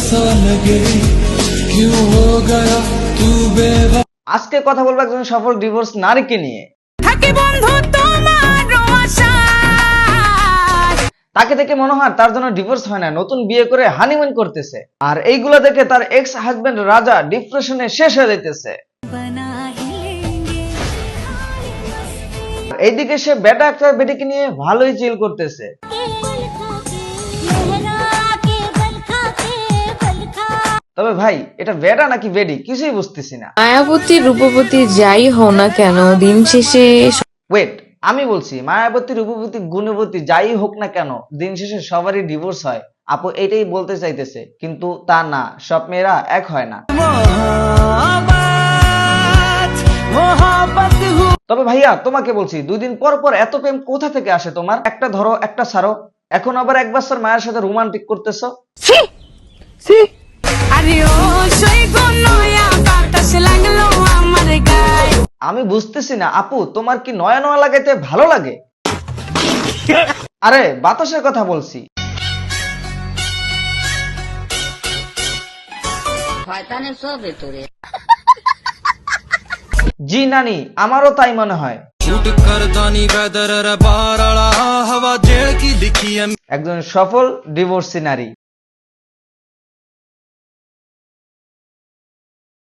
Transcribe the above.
सा लगे क्यों हो गया तू बेवफा। আজকে কথা বলবো একজন সফল ডিভোর্স নারীকে নিয়ে। তাকে দেখে মনে হয় তার জন্য ডিভোর্স হয় না, নতুন বিয়ে করে হানিমুন করতেছে। আর এইগুলা দেখে তার এক্স হাজবেন্ড রাজা ডিপ্রেশনে শেষ হয়ে যাইতেছে। এইদিকে সে বেটা একটা বেটিকে নিয়ে ভালোই চিল করতেছে। তবে ভাই এটা বেটা নাকি বেডি কিছুই বুঝতেছি না। মায়াবতী রূপবতী যাই হও না কেন, দিন শেষে ওয়েট, আমি বলছি মায়াবতী রূপবতী গুণবতী যাই হোক না কেন দিন শেষে সবারই ডিভোর্স হয়। আপু এটাই বলতে চাইতেছে, কিন্তু তা না, সব মেয়েরা এক হয় না। তবে ভাইয়া তোমাকে বলছি, 2 দিন পর পর এত প্রেম কোথা থেকে আসে তোমার? একটা ধরো একটা ছাড়ো, এখন আবার এক বছর মায়ের সাথে রোমান্টিক করতেছো। আমি বুঝতেছি না আপু, তোমার কি নয়া নয়া লাগাইতে ভালো লাগে? আরে বাতাসের কথা বলছি। জি নানি, আমারও তাই মনে হয়। একজন সফল ডিভোর্সি নারী।